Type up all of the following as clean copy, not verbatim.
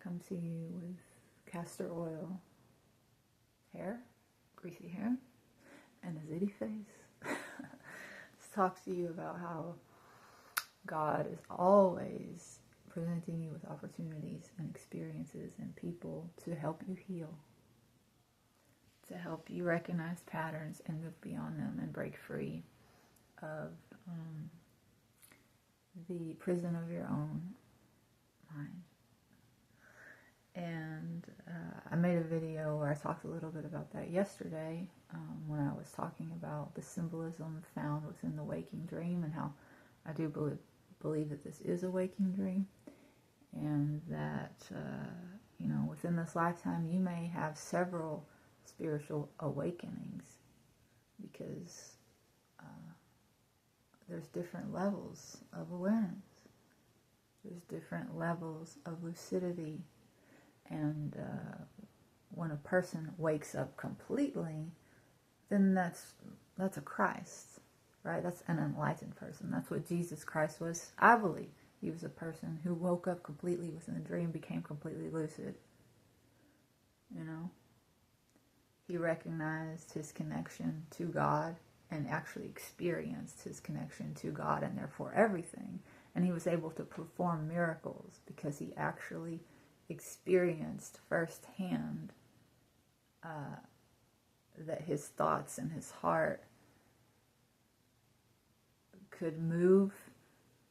come to you with castor oil hair, greasy hair, and a zitty face. Let's talk to you about how God is always presenting you with opportunities and experiences and people to help you heal, to help you recognize patterns and move beyond them and break free of the prison of your own mind. And I made a video where I talked a little bit about that yesterday when I was talking about the symbolism found within the waking dream and how I do believe that this is a waking dream, and that within this lifetime you may have several spiritual awakenings, because there's different levels of awareness, there's different levels of lucidity, and when a person wakes up completely, then that's a Christ, right? That's an enlightened person. That's what Jesus Christ was. I believe he was a person who woke up completely within a dream, became completely lucid. He recognized his connection to God and actually experienced his connection to God and therefore everything. And he was able to perform miracles because he actually experienced firsthand that his thoughts and his heart could move,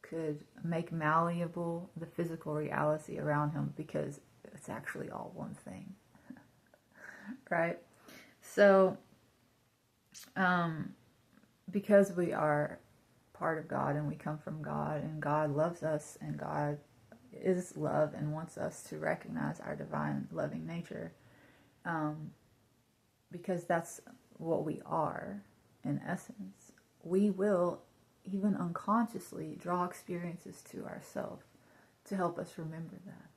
could make malleable the physical reality around him, because it's actually all one thing. Right? So, because we are part of God and we come from God, and God loves us, and God is love and wants us to recognize our divine loving nature, because that's what we are in essence, we will even unconsciously draw experiences to ourselves to help us remember that.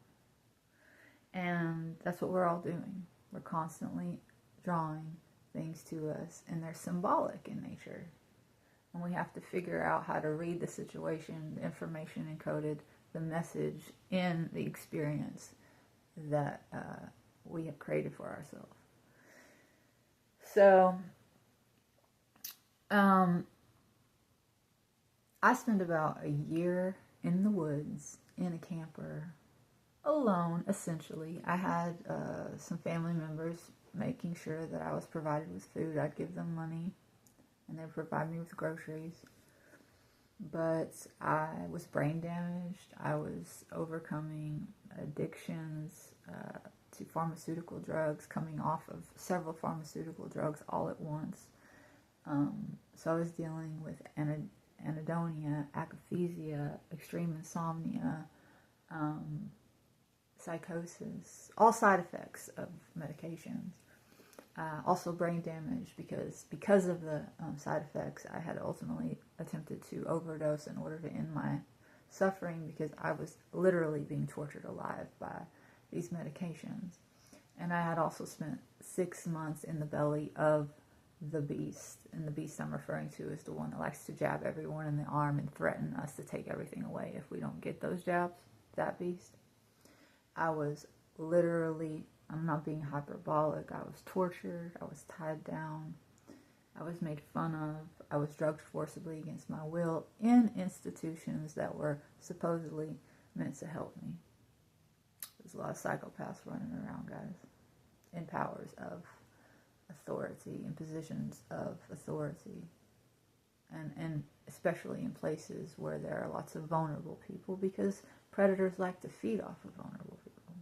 And that's what we're all doing. We're constantly drawing things to us, and they're symbolic in nature. And we have to figure out how to read the situation, the information encoded, the message in the experience that we have created for ourselves. So, I spent about a year in the woods, in a camper, alone, essentially. I had some family members making sure that I was provided with food. I'd give them money, and they'd provide me with groceries. But I was brain damaged. I was overcoming addictions to pharmaceutical drugs, coming off of several pharmaceutical drugs all at once. So I was dealing with anhedonia, akathisia, extreme insomnia, psychosis, all side effects of medications. Also brain damage, because of the side effects, I had ultimately attempted to overdose in order to end my suffering, because I was literally being tortured alive by these medications. And I had also spent 6 months in the belly of the beast, and the beast I'm referring to is the one that likes to jab everyone in the arm and threaten us to take everything away if we don't get those jabs. That beast. I was literally, I'm not being hyperbolic, I was tortured, I was tied down, I was made fun of, I was drugged forcibly against my will in institutions that were supposedly meant to help me. There's a lot of psychopaths running around, guys, in powers of authority, in positions of authority, and especially in places where there are lots of vulnerable people, because predators like to feed off of vulnerable people.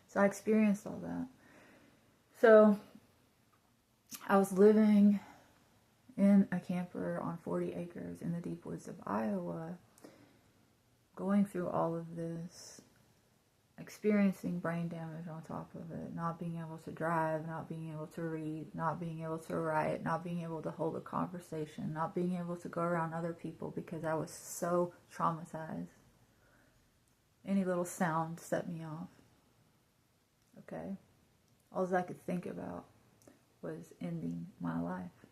So I experienced all that. So I was living in a camper on 40 acres in the deep woods of Iowa, going through all of this, experiencing brain damage on top of it, not being able to drive, not being able to read, not being able to write, not being able to hold a conversation, not being able to go around other people because I was so traumatized. Any little sound set me off. Okay? All I could think about was ending my life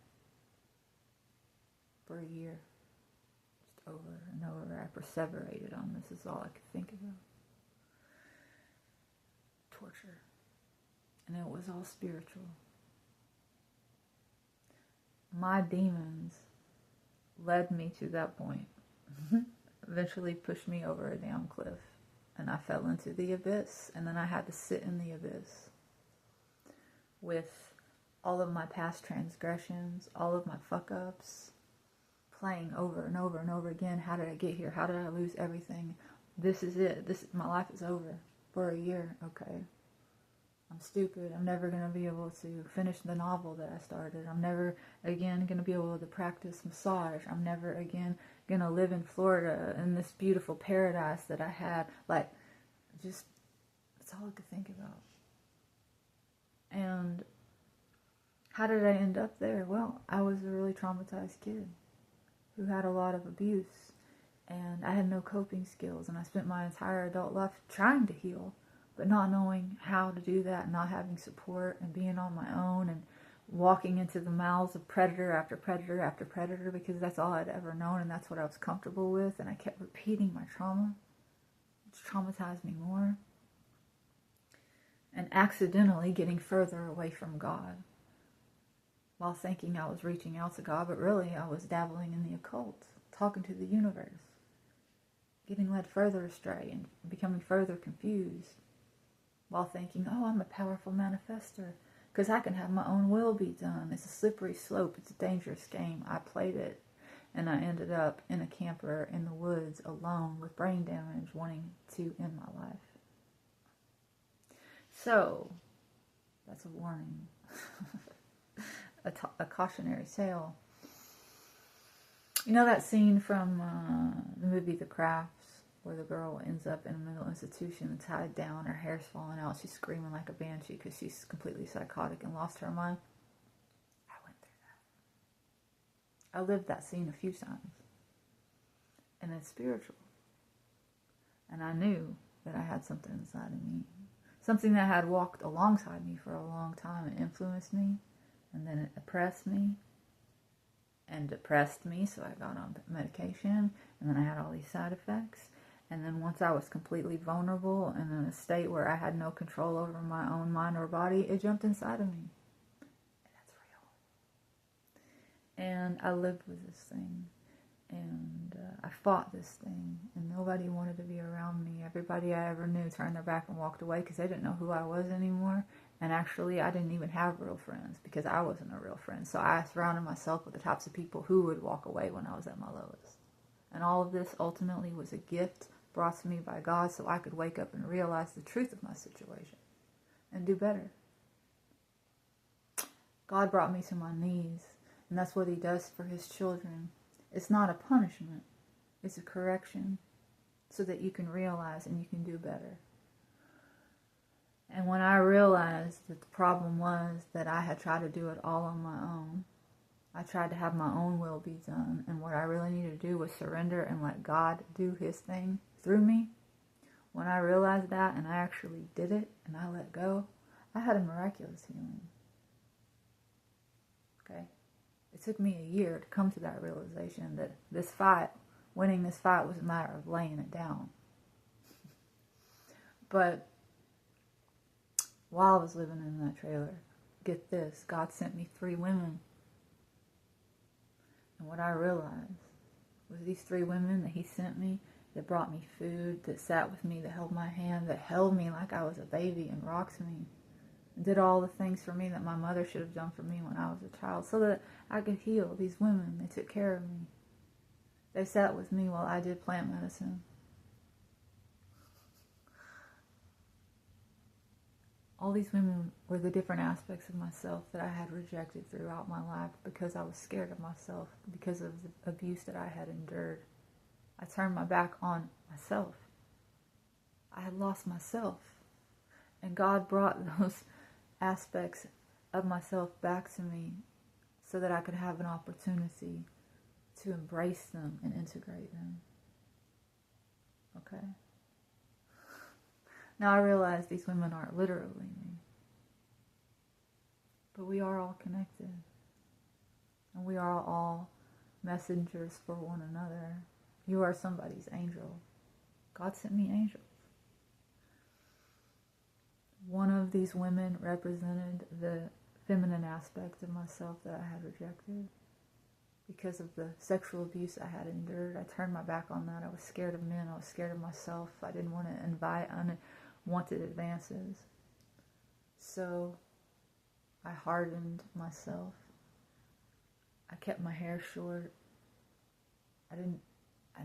for a year. Just over and over. I perseverated on this is all I could think about. torture. And it was all spiritual. My demons led me to that point. Eventually pushed me over a damn cliff. And I fell into the abyss. And then I had to sit in the abyss with all of my past transgressions, all of my fuck-ups, playing over and over and over again. How did I get here? How did I lose everything? This is it. My life is over for a year. Okay. I'm stupid. I'm never going to be able to finish the novel that I started. I'm never again going to be able to practice massage. I'm never again going to live in Florida in this beautiful paradise that I had. Like, just, that's all I could think about. And how did I end up there? Well, I was a really traumatized kid who had a lot of abuse, and I had no coping skills, and I spent my entire adult life trying to heal, but not knowing how to do that, not having support, and being on my own, and walking into the mouths of predator after predator after predator, because that's all I'd ever known, and that's what I was comfortable with, and I kept repeating my trauma, which traumatized me more, and accidentally getting further away from God, while thinking I was reaching out to God, but really I was dabbling in the occult, talking to the universe, getting led further astray and becoming further confused, while thinking, oh, I'm a powerful manifester, because I can have my own will be done. It's a slippery slope. It's a dangerous game. I played it, and I ended up in a camper in the woods alone with brain damage, wanting to end my life. So, that's a warning. A cautionary tale. You know that scene from the movie The Crafts, where the girl ends up in a mental institution tied down, her hair's falling out, she's screaming like a banshee because she's completely psychotic and lost her mind? I went through that. I lived that scene a few times. And it's spiritual. And I knew that I had something inside of me. Something that had walked alongside me for a long time and influenced me. And then it oppressed me and depressed me, so I got on medication, and then I had all these side effects. And then once I was completely vulnerable and in a state where I had no control over my own mind or body, it jumped inside of me. And that's real. And I lived with this thing, and I fought this thing, and nobody wanted to be around me. Everybody I ever knew turned their back and walked away because they didn't know who I was anymore. And actually, I didn't even have real friends because I wasn't a real friend. So I surrounded myself with the types of people who would walk away when I was at my lowest. And all of this ultimately was a gift brought to me by God so I could wake up and realize the truth of my situation and do better. God brought me to my knees, and that's what He does for His children. It's not a punishment. It's a correction so that you can realize and you can do better. And when I realized that the problem was that I had tried to do it all on my own, I tried to have my own will be done, and what I really needed to do was surrender and let God do His thing through me. When I realized that and I actually did it and I let go, I had a miraculous healing. Okay? It took me a year to come to that realization that this fight, winning this fight, was a matter of laying it down. But while I was living in that trailer, get this, God sent me 3 women. And what I realized was these 3 women that He sent me, that brought me food, that sat with me, that held my hand, that held me like I was a baby and rocked me, and did all the things for me that my mother should have done for me when I was a child, so that I could heal. These women, they took care of me. They sat with me while I did plant medicine. All these women were the different aspects of myself that I had rejected throughout my life because I was scared of myself, because of the abuse that I had endured. I turned my back on myself. I had lost myself. And God brought those aspects of myself back to me so that I could have an opportunity to embrace them and integrate them. Okay? Now I realize these women aren't literally me. But we are all connected. And we are all messengers for one another. You are somebody's angel. God sent me angels. One of these women represented the feminine aspect of myself that I had rejected. Because of the sexual abuse I had endured, I turned my back on that. I was scared of men. I was scared of myself. I didn't want to invite unwanted advances. So I hardened myself. I kept my hair short. I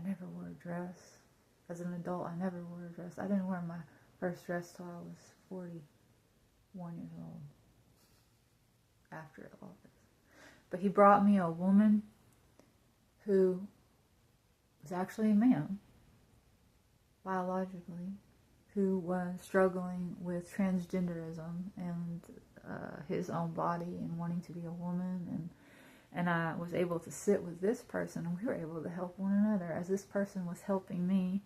never wore a dress. As an adult, I never wore a dress. I didn't wear my first dress till I was 41 years old. After all this. But he brought me a woman who was actually a man, biologically, who was struggling with transgenderism and his own body and wanting to be a woman. And I was able to sit with this person, and we were able to help one another as this person was helping me,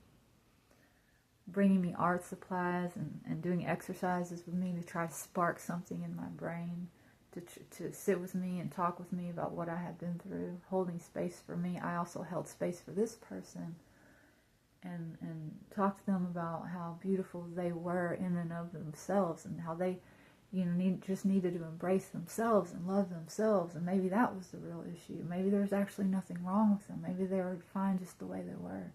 bringing me art supplies and doing exercises with me to try to spark something in my brain. To sit with me and talk with me about what I had been through, holding space for me. I also held space for this person and talked to them about how beautiful they were in and of themselves, and how they, just needed to embrace themselves and love themselves. And maybe that was the real issue. Maybe there's actually nothing wrong with them. Maybe they were fine just the way they were.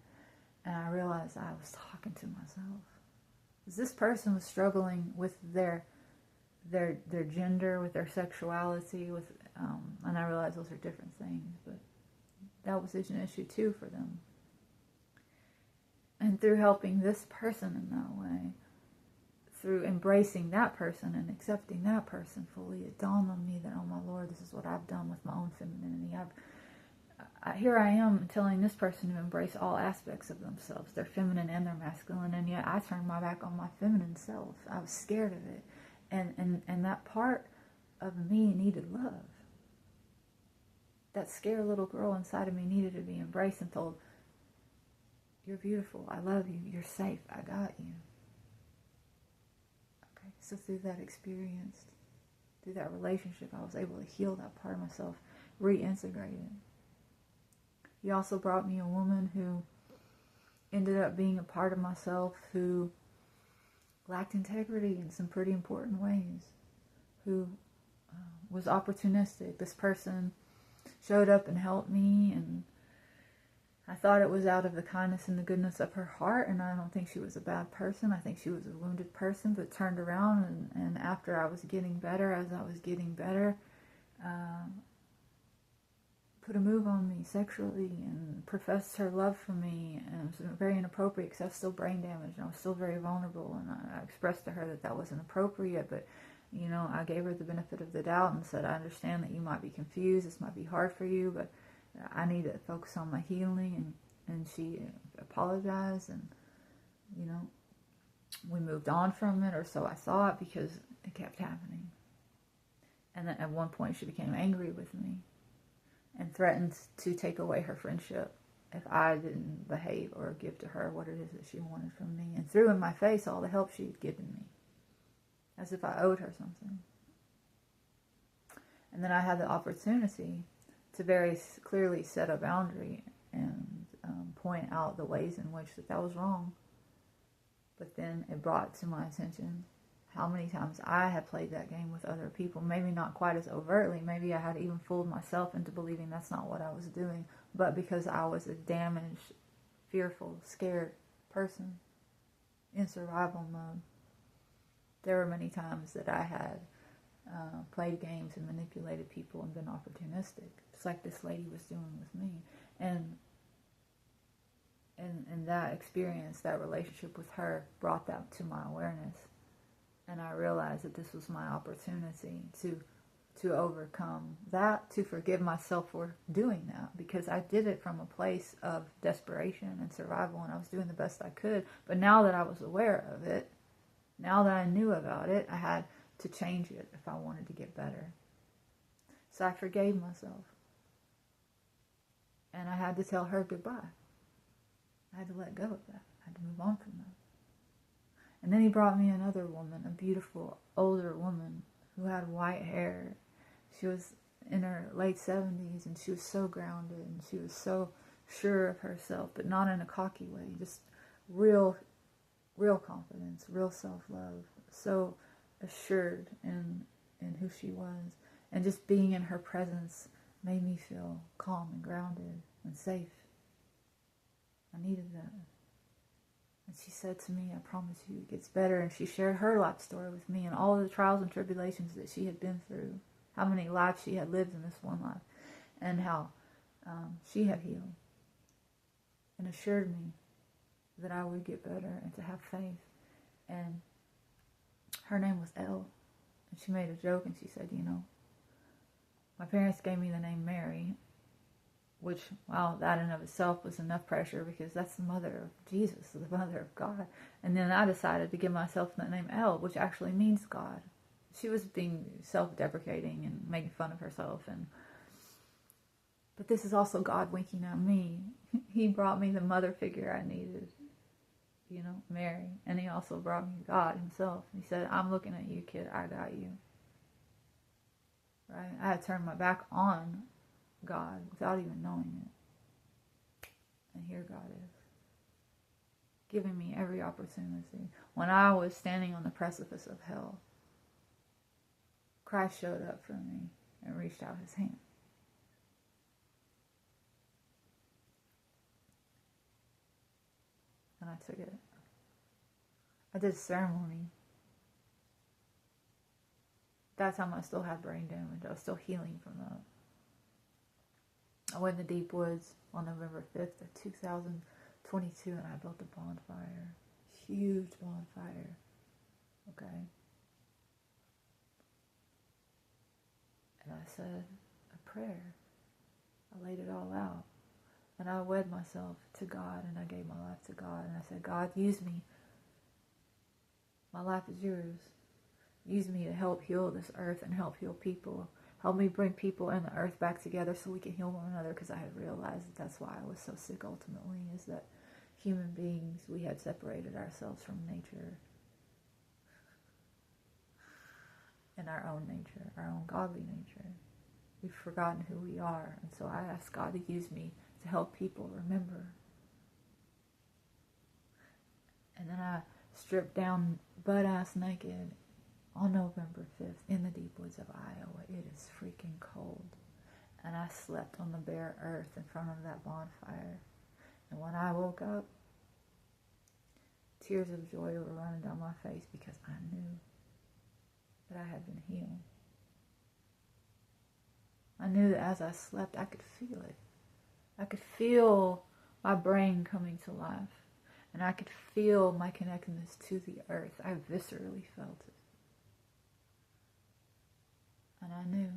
And I realized I was talking to myself. Because this person was struggling with their gender, with their sexuality, and I realize those are different things, but that was an issue too for them. And through helping this person in that way, through embracing that person and accepting that person fully, it dawned on me that, oh my Lord, this is what I've done with my own femininity. Here I am telling this person to embrace all aspects of themselves, their feminine and their masculine, and yet I turned my back on my feminine self. I was scared of it. And that part of me needed love. That scared little girl inside of me needed to be embraced and told, you're beautiful, I love you, you're safe, I got you. Okay, so through that experience, through that relationship, I was able to heal that part of myself, reintegrate it. He also brought me a woman who ended up being a part of myself who lacked integrity in some pretty important ways, who was opportunistic. This person showed up and helped me, and I thought it was out of the kindness and the goodness of her heart, and I don't think she was a bad person. I think she was a wounded person, but turned around, and after I was getting better, as I was getting better, put a move on me sexually and professed her love for me, and it was very inappropriate because I was still brain damaged and I was still very vulnerable, and I expressed to her that wasn't appropriate, but I gave her the benefit of the doubt and said, I understand that you might be confused, this might be hard for you, but I need to focus on my healing, and she apologized, and we moved on from it, or so I thought, because it kept happening. And then at one point she became angry with me and threatened to take away her friendship if I didn't behave or give to her what it is that she wanted from me, and threw in my face all the help she had given me, as if I owed her something. And then I had the opportunity to very clearly set a boundary and point out the ways in which that was wrong. But then it brought to my attention how many times I had played that game with other people. Maybe not quite as overtly. Maybe I had even fooled myself into believing that's not what I was doing. But because I was a damaged, fearful, scared person in survival mode, there were many times that I had played games and manipulated people and been opportunistic, just like this lady was doing with me. And that experience, that relationship with her, brought that to my awareness. And I realized that this was my opportunity to overcome that, to forgive myself for doing that, because I did it from a place of desperation and survival, and I was doing the best I could. But now that I was aware of it, now that I knew about it, I had to change it if I wanted to get better. So I forgave myself. And I had to tell her goodbye. I had to let go of that. I had to move on from that. And then he brought me another woman, a beautiful older woman who had white hair. She was in her late 70s, and she was so grounded, and she was so sure of herself, but not in a cocky way, just real confidence, real self-love. So assured in who she was. And just being in her presence made me feel calm and grounded and safe. I needed that. And she said to me, I promise you it gets better. And she shared her life story with me and all of the trials and tribulations that she had been through. How many lives she had lived in this one life. And how she had healed. And assured me that I would get better and to have faith. And her name was Elle. And she made a joke and she said, you know, my parents gave me the name Mary, which, wow, that in of itself was enough pressure because that's the mother of Jesus, the mother of God. And then I decided to give myself the name Elle, which actually means God. She was being self-deprecating and making fun of herself. But this is also God winking at me. He brought me the mother figure I needed, you know, Mary. And he also brought me God himself. He said, I'm looking at you, kid. I got you. Right? I had turned my back on God without even knowing it. And here God is, giving me every opportunity. When I was standing on the precipice of hell, Christ showed up for me and reached out his hand. And I took it. I did a ceremony. That time I still had brain damage. I was still healing from that. I went in the deep woods on November 5th of 2022 and I built a bonfire. Huge bonfire. Okay. And I said a prayer. I laid it all out. And I wed myself to God and I gave my life to God. And I said, God, use me. My life is yours. Use me to help heal this earth and help heal people. Help me bring people and the earth back together so we can heal one another, because I had realized that that's why I was so sick ultimately, is that human beings, we had separated ourselves from nature and our own nature, our own godly nature. We've forgotten who we are, and so I asked God to use me to help people remember. And then I stripped down butt-ass naked on November 5th in the deep woods of Iowa. It is freaking cold. And I slept on the bare earth in front of that bonfire. And when I woke up, tears of joy were running down my face because I knew that I had been healed. I knew that as I slept, I could feel it. I could feel my brain coming to life. And I could feel my connectedness to the earth. I viscerally felt it. And I knew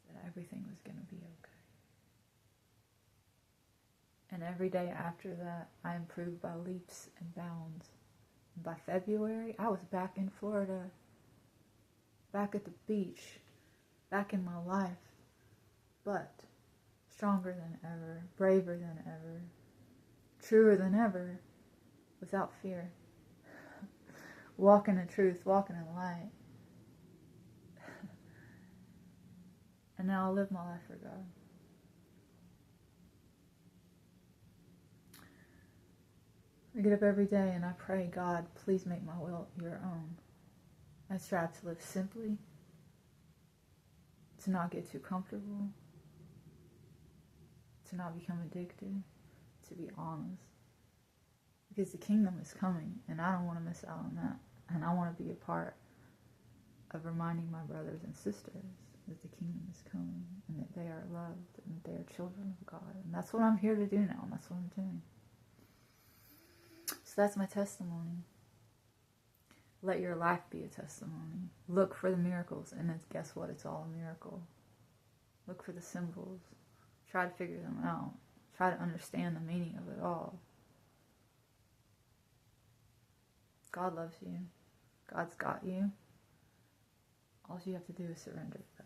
that everything was going to be okay. And every day after that, I improved by leaps and bounds. And by February, I was back in Florida, back at the beach, back in my life, but stronger than ever, braver than ever, truer than ever, without fear. Walking in truth, walking in light. And now I live my life for God. I get up every day and I pray, God, please make my will your own. I strive to live simply, to not get too comfortable, to not become addicted, to be honest. Because the kingdom is coming and I don't want to miss out on that. And I want to be a part of reminding my brothers and sisters that the kingdom is coming and that they are loved and that they are children of God. And that's what I'm here to do now, and that's what I'm doing. So that's my testimony. Let your life be a testimony. Look for the miracles, and then guess what? It's all a miracle. Look for the symbols. Try to figure them out. Try to understand the meaning of it all. God loves you. God's got you. All you have to do is surrender to that.